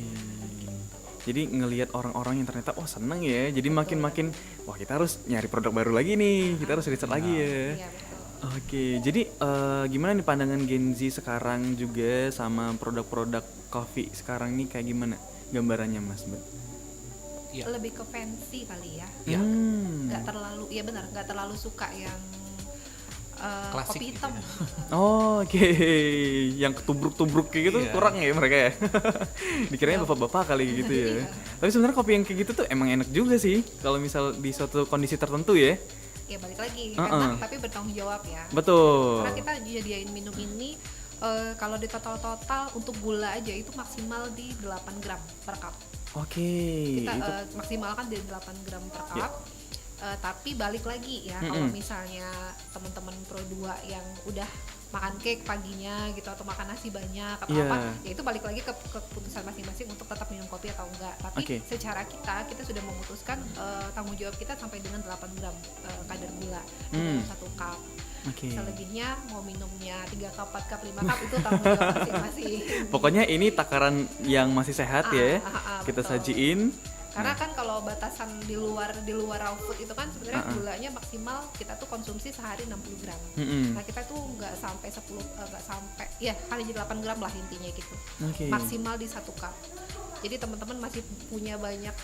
Jadi ngelihat orang-orang yang ternyata seneng ya. Jadi makin-makin wah kita harus nyari produk baru lagi nih. Kita harus riset lagi ya. Iya, betul. Oke, jadi gimana nih pandangan Gen Z sekarang juga sama produk-produk coffee sekarang nih kayak gimana gambarannya Mas Mbak? Iya. Lebih ke fancy kali ya. Iya. Nggak terlalu, iya benar, nggak terlalu suka yang Klasik kopi gitu hitam. ya. Oh, oke, yang ketubruk-tubruk kayak gitu Iya. kurang ya mereka ya. Dikiranya bapak-bapak kali gitu ya. Iya. Tapi sebenarnya kopi yang kayak gitu tuh emang enak juga sih kalau misal di suatu kondisi tertentu ya. Ya balik lagi, Uh-uh. enak tapi bertanggung jawab ya. Betul. Karena kita jadiin minum ini kalau di total untuk gula aja itu maksimal di 8 gram per cup. Oke. Kita itu maksimalkan di 8 gram per cup. Ya. Tapi balik lagi ya, Mm-mm. kalau misalnya teman-teman Pro 2 yang udah makan cake paginya gitu atau makan nasi banyak atau Iya. apa, ya itu balik lagi ke keputusan masing-masing untuk tetap minum kopi atau enggak. Tapi Oke. secara kita sudah memutuskan tanggung jawab kita sampai dengan 8 gram kadar gula di dalam satu cup. Oke. Selebihnya mau minumnya 3 cup, 4 cup, 5 cup itu tanggung jawab masing-masing. Pokoknya ini takaran yang masih sehat ya. Kita betul. sajiin. Karena kan kalau batasan di luar raw food itu kan sebenarnya gulanya maksimal kita tuh konsumsi sehari 60 gram. Mm-mm. Nah, kita tuh nggak sampai hanya 8 gram lah intinya gitu. Oke. Maksimal di 1 cup. Jadi teman-teman masih punya banyak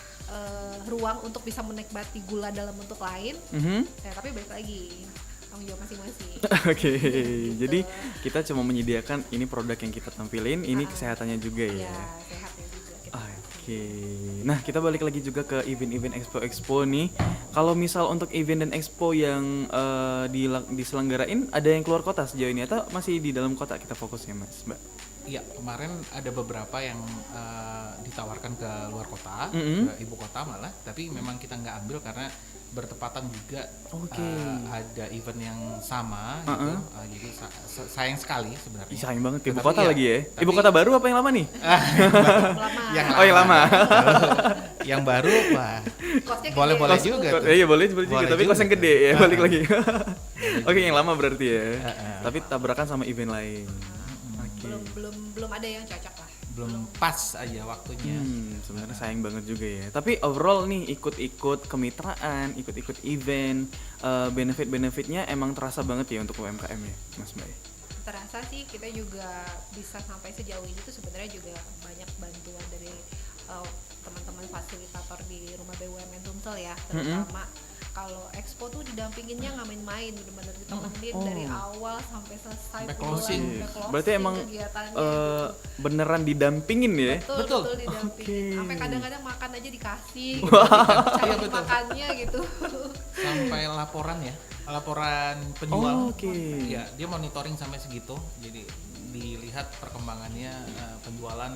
ruang untuk bisa menikmati gula dalam bentuk lain. Mhm. Ya, tapi balik lagi tanggung jawab masing-masing. Oke, jadi kita cuma menyediakan ini produk yang kita tampilin, ini kesehatannya juga ya. Ya, sehatnya juga kita. Oke, nah kita balik lagi juga ke event-event expo nih. Kalau misal untuk event dan expo yang diselenggarain, ada yang keluar kota sejauh ini atau masih di dalam kota kita fokusnya Mas, Mbak? Iya, kemarin ada beberapa yang ditawarkan ke luar kota, Mm-mm. ke ibu kota malah, tapi memang kita nggak ambil karena bertepatan juga Oke. ada event yang sama gitu, jadi sayang sekali sebenarnya. Ih, sayang banget ke ibu Tapi kota ya, lagi ya. tapi- Ibu kota baru apa yang lama nih? Lama. Oh yang lama. Yang baru, wah, Kosnya boleh gede. boleh juga. tuh. Iya boleh juga, Boleh tapi juga kos yang tuh. gede ya balik lagi. Oke yang lama berarti ya. Tapi tabrakan sama event lain. Oke. belum ada yang cocok lah. Belum pas aja waktunya. Sebenarnya sayang banget juga ya. Tapi overall nih ikut-ikut kemitraan, ikut-ikut event, benefit-benefitnya emang terasa banget ya untuk UMKM ya, Mas Mbak. Terasa sih kita juga bisa sampai sejauh ini tuh sebenarnya juga banyak bantuan dari teman-teman fasilitator di Rumah BUMN Sumsel ya, terutama kalau expo tuh didampinginnya nggak main-main, benar-benar ditemenin dari awal sampai selesai Sampai pulang, closing. sampai closing Berarti emang kegiatannya gitu. beneran didampingin ya? Betul Betul. didampingin. Oke. Sampai kadang-kadang makan aja dikasih, Iya, cari betul. makannya gitu. Sampai laporan penjual. Oh, oke. Ya, dia monitoring sampai segitu. Jadi dilihat perkembangannya penjualan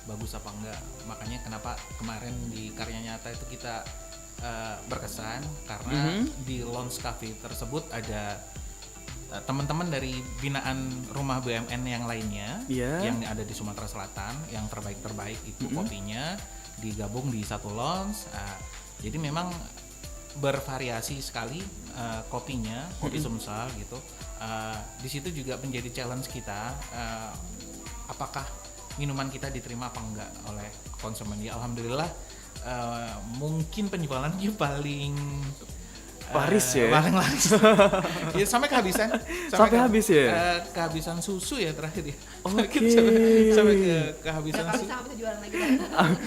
bagus apa enggak. Makanya kenapa kemarin di Karya Nyata itu kita berkesan karena di launch cafe tersebut ada teman-teman dari binaan rumah BUMN yang lainnya yang ada di Sumatera Selatan yang terbaik itu kopinya digabung di satu launch. Jadi memang bervariasi sekali kopinya, kopi Sumsel gitu. Di situ juga menjadi challenge kita, apakah minuman kita diterima apa enggak oleh konsumen. Ya alhamdulillah mungkin penjualannya paling laris ya. Paling laris. Ya, sampai kehabisan. Sampai habis ya. Kehabisan susu ya terakhir ya. Oke. Sampai kehabisan Udah susu. bisa bisa jualan lagi.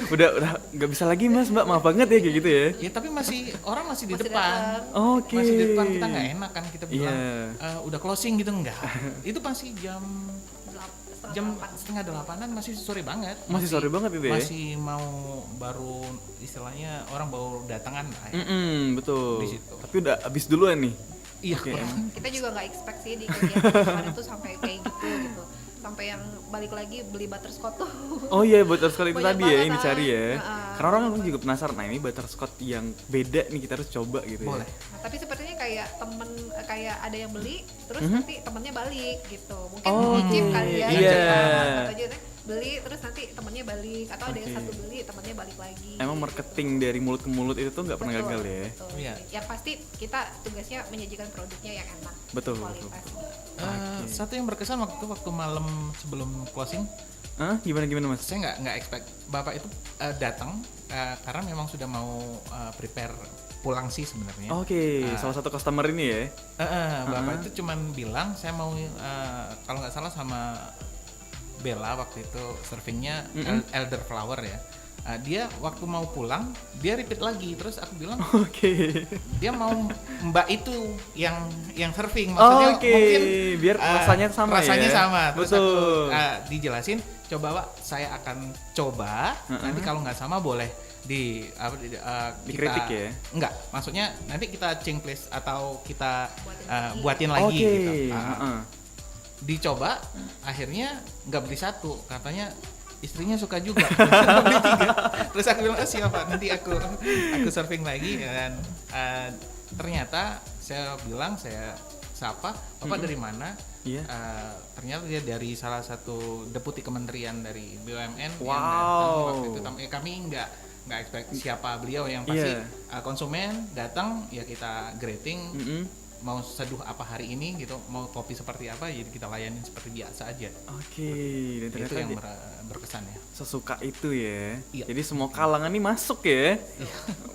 Udah nggak bisa lagi Mas, Mbak. Maaf banget ya kayak gitu ya. Ya tapi orang masih di Masih depan. datang. Oke. Masih di depan, kita nggak enak kan kita bilang Iya. udah closing gitu enggak. Itu masih jam Jam 7:30 masih sore banget. Masih sore banget itu ya? Masih mau baru istilahnya orang baru datangan lah ya. Betul. Di situ. Tapi udah habis duluan nih. Iya. Oke. kita juga nggak expect sih di kegiatan kemarin tuh sampai kayak gitu. Sampai yang balik lagi beli butterscotch tuh. Oh iya, butterscotch itu Banyak tadi ya banget, yang dicari ya. Heeh. Karena orang juga penasaran, nah ini butterscotch yang beda nih kita harus coba gitu Boleh. ya. Nah, tapi sepertinya kayak ada yang beli terus nanti temennya balik gitu. Mungkin Oh, nyicip kali ya. iya. Atau aja beli terus nanti temennya balik atau ada yang Oke. satu beli temennya balik lagi. Emang marketing dari mulut ke mulut itu tuh nggak pernah Betul, gagal ya. betul. Iya. Yang pasti kita tugasnya menyajikan produknya yang enak. Betul, Kualitas. Satu yang berkesan waktu malam sebelum closing, Hah? Gimana Mas? saya nggak expect bapak itu datang karena memang sudah mau prepare pulang sih sebenarnya. Oke, salah satu customer ini ya. Bapak itu cuman bilang saya mau kalau nggak salah sama Bella waktu itu surfingnya elderflower ya. Dia waktu mau pulang dia repeat lagi, terus aku bilang Oke. dia mau mbak itu yang surfing, maksudnya Oke, mungkin biar rasanya sama rasanya ya. sama. Terus Betul. aku dijelasin, coba Pak, saya akan coba. Nanti kalau nggak sama boleh Dikritik kita, ya? Enggak, maksudnya nanti kita change place atau kita Buatin buatin lagi. lagi Oke. gitu. Heeh. Dicoba, akhirnya nggak beli satu, katanya istrinya suka juga. Beli 3. Terus aku bilang, siapa? Nanti aku surfing lagi. Dan ternyata saya sapa, Bapak dari mana? Iya. Ternyata dia dari salah satu deputi kementerian dari BUMN yang Wow. datang waktu itu. Kami nggak expect siapa beliau, yang pasti Iya. konsumen datang ya kita greeting. Mau seduh apa hari ini gitu, mau kopi seperti apa, jadi kita layanin seperti biasa aja. Oke, dan Itu ternyata yang dia berkesan ya. sesuka itu ya. Iya. Jadi semua kalangan nih masuk ya.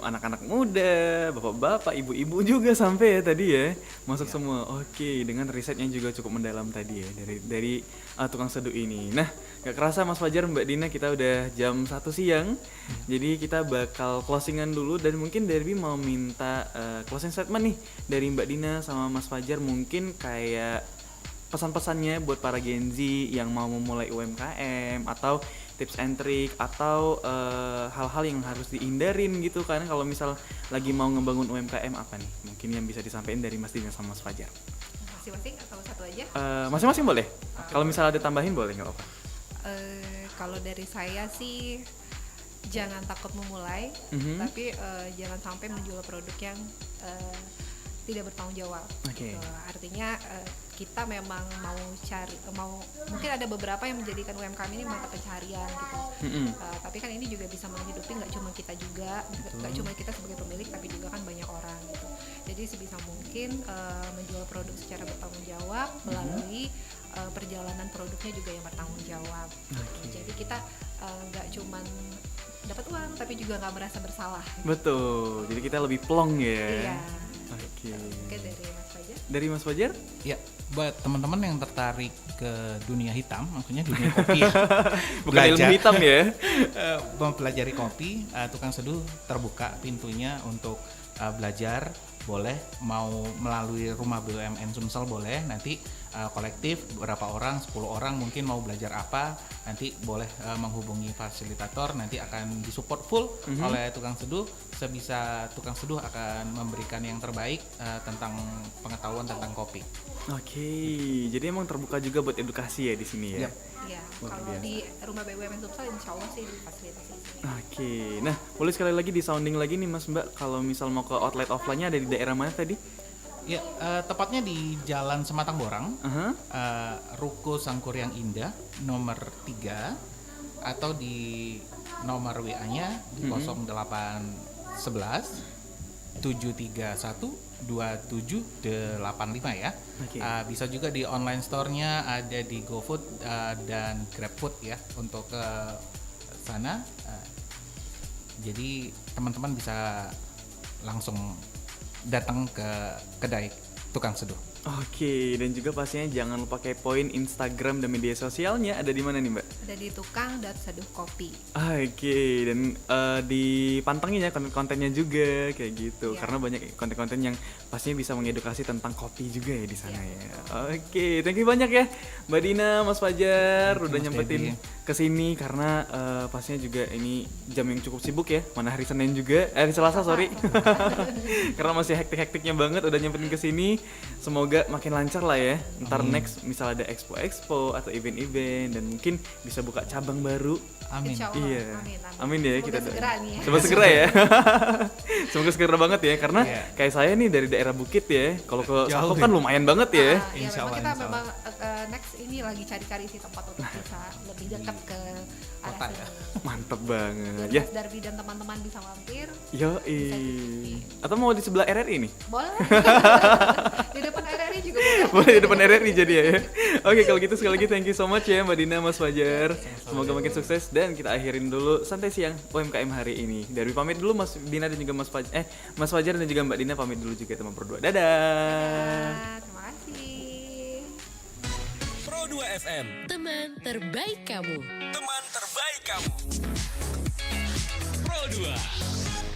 Anak-anak muda, bapak-bapak, ibu-ibu juga sampai ya tadi ya. Masuk semua. Oke, dengan risetnya juga cukup mendalam tadi ya dari tukang seduh ini. Nah, gak kerasa Mas Fajar, Mbak Dina, kita udah jam 1 siang. Jadi kita bakal closingan dulu dan mungkin Derby mau minta closing statement nih dari Mbak Dina sama Mas Fajar, mungkin kayak pesan-pesannya buat para Gen Z yang mau memulai UMKM atau tips and trick atau hal-hal yang harus dihindarin gitu kan kalau misal lagi mau ngebangun UMKM, apa nih mungkin yang bisa disampaikan dari Mas Dina sama Mas Fajar? Masing-masing atau satu aja? Masing-masing boleh. Kalau misal ada tambahin boleh, nggak apa-apa. Kalau dari saya sih jangan takut memulai, tapi jangan sampai menjual produk yang tidak bertanggung jawab. Oke. Artinya kita memang mau mungkin ada beberapa yang menjadikan UMKM ini mata pencaharian gitu. Tapi kan ini juga bisa menghidupi nggak cuma kita juga, nggak cuma kita sebagai pemilik, tapi juga kan banyak orang gitu. Jadi sebisa mungkin menjual produk secara bertanggung jawab melalui perjalanan produknya juga yang bertanggung jawab. Jadi kita nggak cuman dapat uang tapi juga nggak merasa bersalah. Betul. Jadi kita lebih plong ya. Iya. Oke. Oke, dari Mas Fajar. Dari Mas Fajar? Ya, buat teman-teman yang tertarik ke dunia hitam, maksudnya dunia kopi, ya, Bukan ilmu hitam ya. mempelajari kopi, tukang seduh terbuka pintunya untuk belajar, boleh, mau melalui rumah BUMN Sumsel boleh, nanti kolektif, berapa orang, 10 orang mungkin mau belajar apa, nanti boleh menghubungi fasilitator, nanti akan disupport full oleh tukang seduh. Sebisa tukang seduh akan memberikan yang terbaik tentang pengetahuan tentang kopi. Oke, jadi emang terbuka juga buat edukasi ya di sini ya. Yap. Ya, Luar kalau biasa. di rumah BUMN Sumsel insya Allah sih difasilitasi di sini. Oke, nah boleh sekali lagi di sounding lagi nih Mas Mbak, kalau misal mau ke outlet offline-nya ada di daerah mana tadi? Ya, tepatnya di Jalan Sematang Borang, Aha. Ruko Sangkuriang Indah nomor 3, atau di nomor WA-nya di 0811 731 2785 ya. Oke. Bisa juga di online store-nya, ada di GoFood dan GrabFood ya untuk ke sana. Jadi teman-teman bisa langsung datang ke kedai tukang seduh. Oke, dan juga pastinya jangan lupa kepoin Instagram dan media sosialnya, ada di mana nih Mbak? Ada di tukang.seduh kopi. Oke, dan dipantengin ya konten-kontennya juga kayak gitu, Iya. karena banyak konten-konten yang pastinya bisa mengedukasi tentang kopi juga ya di sana ya. Oke, thank you banyak ya Mbak Dina, Mas Fajar Thank you, udah Mas nyempetin Debbie. kesini karena pastinya juga ini jam yang cukup sibuk ya, mana hari Senin juga, hari Selasa sorry, karena masih hektik-hektiknya banget udah nyempetin kesini. Semoga makin lancar lah ya. Ntar next misal ada expo atau event-event dan mungkin bisa buka cabang baru. Amin. Insya Allah. Iya. Amin. Amin ya, Semoga kita segera nih ya. Coba segera ya. Semoga segera banget ya, karena Iya. kayak saya nih dari daerah Bukit ya. Kalau ke Jauh Sako kan ya. lumayan banget ya. Ya Insya memang Allah, kita insya memang next ini lagi cari-cari sih tempat untuk bisa lebih dekat ke Kota arah ya. sini. Mantep banget Biar ya. Mas Darbi dan teman-teman bisa mampir. Yoi. ikutin. Atau mau di sebelah RRI nih? Boleh. Di depan RRI juga boleh. Boleh di depan RRI jadi ya. Oke, kalau gitu sekali lagi thank you so much ya Mbak Dina, Mas Fajar. Semoga makin sukses dan kita akhirin dulu santai siang UMKM hari ini. Dari pamit dulu Mas Dina dan juga Mas Fajar dan juga Mbak Dina pamit dulu juga teman Pro 2. Dadah. Nah, terima kasih. Pro 2 FM, Teman terbaik kamu. teman terbaik kamu. Pro 2.